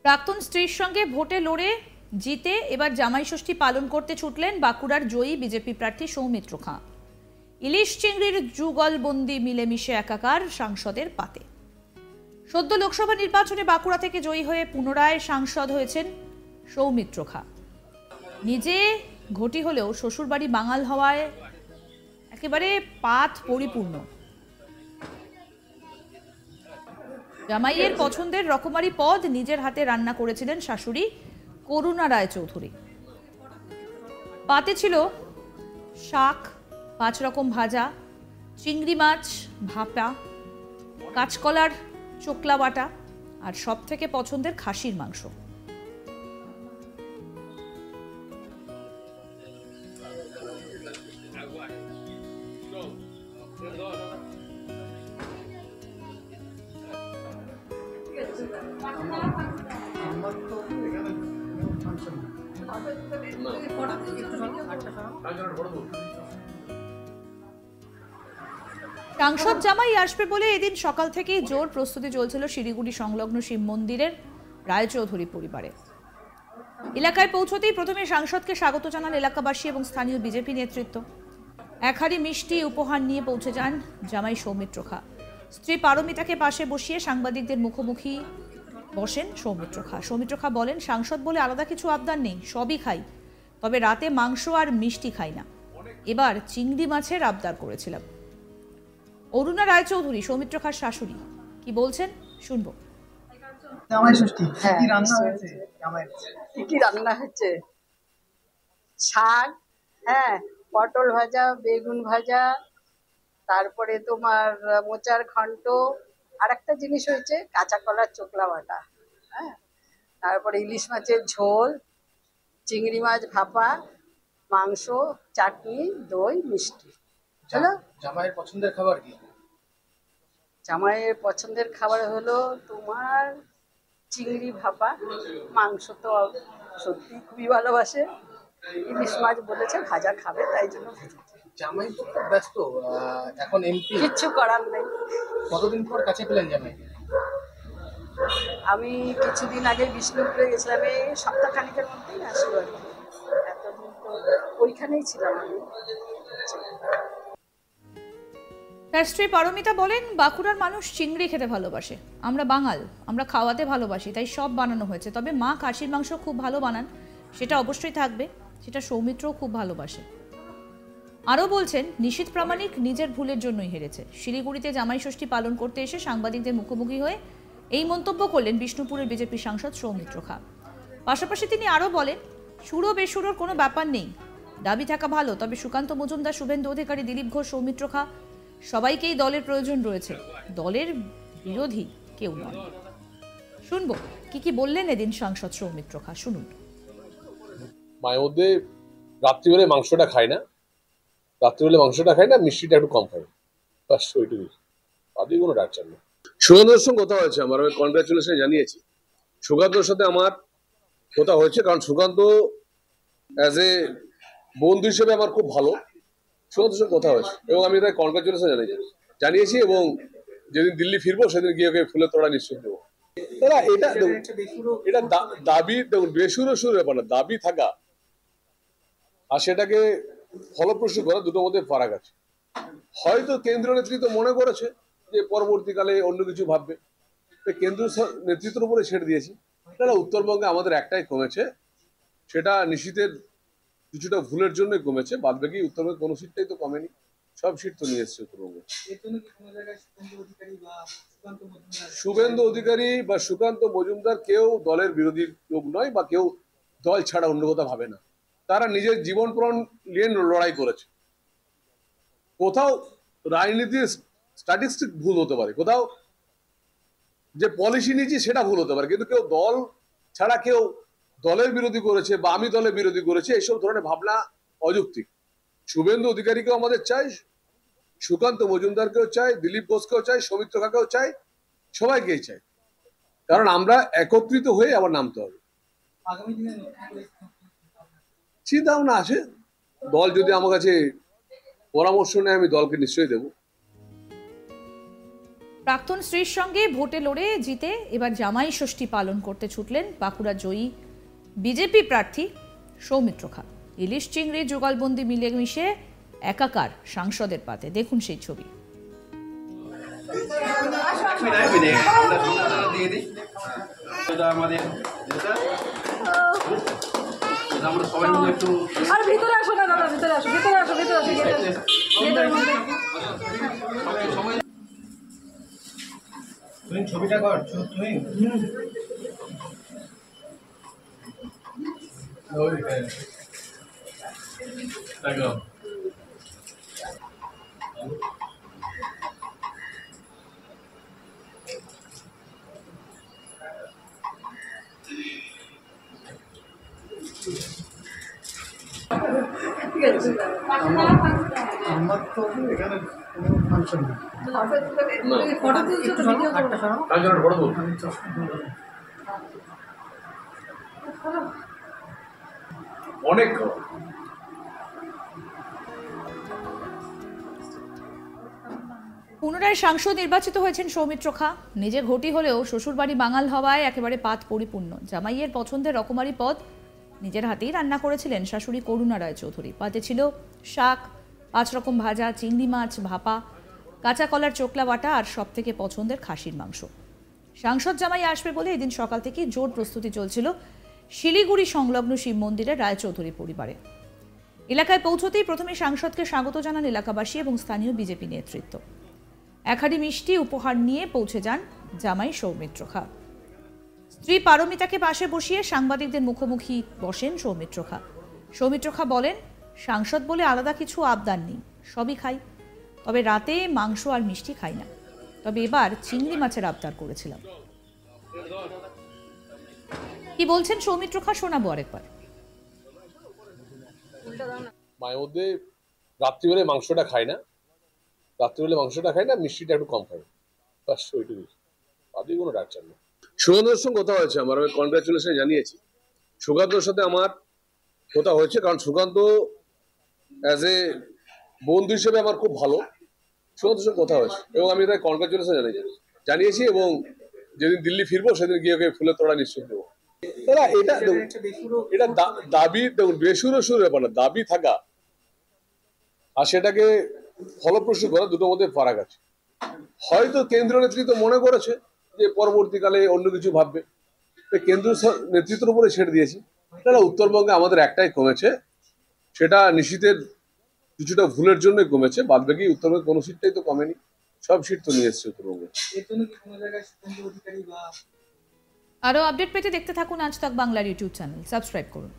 প্রাক্তন স্ত্রীর সঙ্গে ভোটে লড়ে জিতে এবার জামাই ষষ্ঠী পালন করতে ছুটলেন বাঁকুড়ার জয়ী বিজেপি প্রার্থী সৌমিত্র খাঁ। ইলিশ চিংড়ির যুগলবন্দি মিলেমিশে একাকার সাংসদের পাতে। সদ্য লোকসভা নির্বাচনে বাঁকুড়া থেকে জয়ী হয়ে পুনরায় সাংসদ হয়েছেন সৌমিত্র খাঁ। নিজে ঘটি হলেও শ্বশুরবাড়ি বাঙাল হওয়ায় একেবারে পাত পরিপূর্ণ। জামাইয়ের পছন্দের রকমারি পদ নিজের হাতে রান্না করেছিলেন শাশুড়ি করুণা রায়চৌধুরী। পাতে ছিল শাক, 5 রকম ভাজা, চিংড়ি মাছ ভাপা, কাঁচকলার চোকলা বাটা আর সব থেকে পছন্দের খাসির মাংস। সাংসদ জামাই আসবে বলে এদিন সকাল থেকেই জোর প্রস্তুতি চলছিল শিলিগুড়ি সংলগ্ন শিব মন্দিরের রায়চৌধুরী পরিবারে। এলাকায় পৌঁছতেই প্রথমে সাংসদকে স্বাগত জানান এলাকাবাসী এবং স্থানীয় বিজেপি নেতৃত্ব। এক হাড়ি মিষ্টি উপহার নিয়ে পৌঁছে যান জামাই সৌমিত্র খাঁ। স্ত্রী পারমিতাকে পাশে বসিয়ে সাংবাদিকদের মুখোমুখি বসেন সৌমিত্র খাঁ। সৌমিত্র খাঁ বলেন, সাংসদ বলে আলাদা কিছু আবদার নেই, সবই খাই, তবে রাতে মাংস আর মিষ্টি খাই না। এবার চিংড়ি মাছের আবদার করেছিলাম। অরুণা রায়চৌধুরী সৌমিত্র খাঁর শাশুড়ি কি বলছেন শুনবো। জামাই ষষ্ঠী কি রান্না হয়েছে? কি রান্না হয়েছে? শাক, হ্যাঁ, পটল ভাজা, বেগুন ভাজা, তারপরে তোমার মোচার ঘন্ট, আর একটা জিনিস হয়েছে কাঁচা কলার চোকলা বাটা, হ্যাঁ, তারপরে ইলিশ মাছের ঝোল, চিংড়ি মাছ ভাপা, মাংস, চাটনি, দই, মিষ্টি। চলো। জামাইয়ের পছন্দের খাবার কি? জামাইয়ের পছন্দের খাবার হলো তোমার চিংড়ি ভাপা, মাংস তো সত্যি খুবই ভালোবাসে, ইলিশ মাছ বলেছে ভাজা খাবে, তাই জন্য জামাই তো খুব ব্যস্ত এখন, এমপি, কিচ্ছু করার নেই। কতদিন পর কাছে পেলেন জামাই? আমি কিছুদিন আগে বিষ্ণুপুরে গেছিলাম, এই সপ্তাহখানিকের মধ্যেই আসলো আর কি। এতদিন তো ওইখানেই ছিলাম আমি। তার স্ত্রী পারমিতা বলেন, বাঁকুড়ার মানুষ চিংড়ি খেতে ভালোবাসে, আমরা বাঙাল, আমরা খাওয়াতে ভালোবাসি, তাই সব বানানো হয়েছে। তবে মা খাসির মাংস খুব ভালো বানান, সেটা অবশ্যই থাকবে, সেটা সৌমিত্রও খুব ভালোবাসে। আরও বলছেন, নিশীথ প্রামাণিক নিজের ভুলের জন্যই হেরেছে। শিলিগুড়িতে জামাই ষষ্ঠী পালন করতে এসে সাংবাদিকদের মুখোমুখি হয়ে এই মন্তব্য করলেন বিষ্ণুপুরের বিজেপি সাংসদ সৌমিত্র খাঁ। পাশাপাশি তিনি আরও বলেন, সুরো বেসুরোর কোনো ব্যাপার নেই, দাবি থাকা ভালো, তবে সুকান্ত মজুমদার, শুভেন্দু অধিকারী, দিলীপ ঘোষ, সৌমিত্র খাঁ সবাইকেই দলের প্রয়োজন রয়েছে, দলের বিরোধী কেউ নয়। শুনবো কি বললেন এদিন সাংসদ সৌমিত্র খাঁ, শুনুন। মায়ের মধ্যে রাত্রিবেলায় মাংসটা খায় না, মিষ্টিটা একটু কম খায়, বাস ওইটুকুই, আপনি কোনো ডাক্তার না। সুকান্তর সঙ্গে কথা হয়েছে আমার, আমি কনগ্রাচুলেশন জানিয়েছি। সুকান্তর সাথে আমার কথা হয়েছে, কারণ সুকান্ত অ্যাজ এ বন্ধু হিসেবে আমার খুব ভালো, সুকান্তর সঙ্গে কথা হয়েছে এবং আমি তাই কনগ্রাচুলেশন জানিয়েছি এবং যেদিন দিল্লি ফিরবো সেদিন গিয়ে ওকে ফুলের তোড়া নিশ্চয় দেবো। তারা এটা দাবি, দেখুন, বেসুরো সুর ব্যাপার না, দাবি থাকা আর সেটাকে ফলপ্রসূ করা দুটোর মধ্যে ফারাক আছে। হয়তো কেন্দ্রীয় নেতৃত্ব মনে করেছে যে পরবর্তীকালে অন্য কিছু ভাববে, কেন্দ্রীয় নেতৃত্বের উপরে ছেড়ে দিয়েছি। তাহলে উত্তরবঙ্গে আমাদের একটাই কমেছে, সেটা নিশীথের কিছুটা ভুলের জন্যই কমেছে, বাদ বাকি উত্তরবঙ্গে কোনো সিটটাই তো কমেনি, সব সিট তো নিয়ে এসছে উত্তরবঙ্গে। শুভেন্দু অধিকারী বা সুকান্ত মজুমদার কেউ দলের বিরোধী লোক নয়, বা কেউ দল ছাড়া অন্য কথা ভাবে না। তারা নিজের জীবন প্রাণ নিয়ে লড়াই করেছে। কোথাও রাজনীতির স্ট্যাটিস্টিক ভুল হতে পারে, কোথাও যে পলিসি নিয়েছি সেটা ভুল হতে পারে, কিন্তু কেউ দল ছাড়া কেউ দলের বিরোধী করেছে বা আমি দলের বিরোধী করেছে এইসব ধরনের ভাবনা অযৌক্তিক। শুভেন্দু অধিকারীকেও আমাদের চাই, সুকান্ত মজুমদারকেও চাই, দিলীপ ঘোষকেও চাই, সৌমিত্র খাঁকেও চাই, সবাইকেই চাই, কারণ আমরা একত্রিত হয়ে আবার নামতে হবে। চিন্তা ভাবনা আছে, দল যদি আমার কাছে পরামর্শ নেয় আমি দলকে নিশ্চয়ই দেব। প্রাক্তন স্ত্রীর সঙ্গে ভোটে লড়ে জিতে এবার জামাই ষষ্ঠী পালন করতে ছুটলেন বাঁকুড়া জয়ী বিজেপি প্রার্থী সৌমিত্র খা। ইলিশ চিংড়ি যুগলবন্দি মিলেমিশে একাকার সাংসদের পাতে, দেখুন সেই ছবি। ভিতরে আসো না দাদা, ভিতরে আসো, ভিতরে আসো, ভিতরে আসো, তুই ছবিটা কর তুই আমার তো এখানে কোনো ফাংশন নেই। ফটো তুলছো তো ভিডিও করো। অনেক পুনরায় সাংসদ নির্বাচিত হয়েছেন সৌমিত্র খা। নিজে ঘটি হলেও শ্বশুরবাড়ি বাঙাল হওয়ায় একেবারে পাত পরিপূর্ণ। জামাইয়ের পছন্দের রকমারি পদ নিজের হাতেই রান্না করেছিলেন শাশুড়ি করুণা রায়চৌধুরী। পাতে ছিল শাক, 5 রকম ভাজা, চিংড়ি মাছ ভাপা, কাঁচা কলার চোকলা বাটা আর সব থেকে পছন্দের খাসির মাংস। সাংসদ জামাই আসবে বলে এদিন সকাল থেকে জোর প্রস্তুতি চলছিল শিলিগুড়ি সংলগ্ন শিব মন্দিরের রায়চৌধুরী পরিবারে। এলাকায় পৌঁছতেই প্রথমে সাংসদকে স্বাগত জানান এলাকাবাসী এবং স্থানীয় বিজেপি নেতৃত্ব। এক হাঁড়ি মিষ্টি উপহার নিয়ে পৌঁছে যান জামাই সৌমিত্র খা। স্ত্রী পারমিতাকে পাশে বসিয়ে সাংবাদিকদের মুখোমুখি বসেন সৌমিত্র খা। সৌমিত্র খা বলেন, সাংসদ বলে আলাদা কিছু আবদার নেই, সবই খাই, তবে রাতে মাংস আর মিষ্টি খাই না। তবে এবার চিংড়ি মাছের আবদার করেছিলাম। কি বলছেন সৌমিত্র খা শোনাবো আরেকবার। মায়ের মধ্যে রাত্রিবেলায় মাংসটা খাই না, মিষ্টিটা একটু কম খাই, বাস ওইটুকুই, তাদের কোনো ডাক্তার নেই। সুগন্ধর সঙ্গে কথা হয়েছে আমার, আমি কনগ্রাচুলেশন জানিয়েছি। সুগন্ধর সাথে আমার কথা হয়েছে, কারণ সুগন্ধ অ্যাজ এ বন্ধু হিসেবে আমার খুব ভালো। সুগন্ধর সঙ্গে কথা হয়েছে এবং আমি তাই কনগ্রাচুলেশন জানিয়েছি এবং যেদিন দিল্লি ফিরবো সেদিন গিয়ে ওকে ফুলের তোড়া নিশ্চয় দেবো। দাদা এটা দাবি, দেখুন বেসুরো সুর ব্যাপার না, দাবি থাকা আর সেটাকে ফলপ্রসূ করা দুটোর মধ্যে ফারাক আছে। হয়তো কেন্দ্রীয় নেতৃত্ব মনে করেছে যে পরবর্তীকালে অন্য কিছু ভাববে, কেন্দ্রীয় নেতৃত্বের উপরে ছেড়ে দিয়েছি। তাহলে উত্তরবঙ্গে আমাদের একটাই কমেছে, সেটা নিশীথের কিছুটা ভুলের জন্যই কমেছে, বাদ বাকি উত্তরবঙ্গে কোনো সিটটাই তো কমেনি, সব সিট তো নিয়ে এসছে উত্তরবঙ্গে। আরো আপডেট পেতে দেখতে থাকুন আজ তাক বাংলার ইউটিউব চ্যানেল, সাবস্ক্রাইব করুন।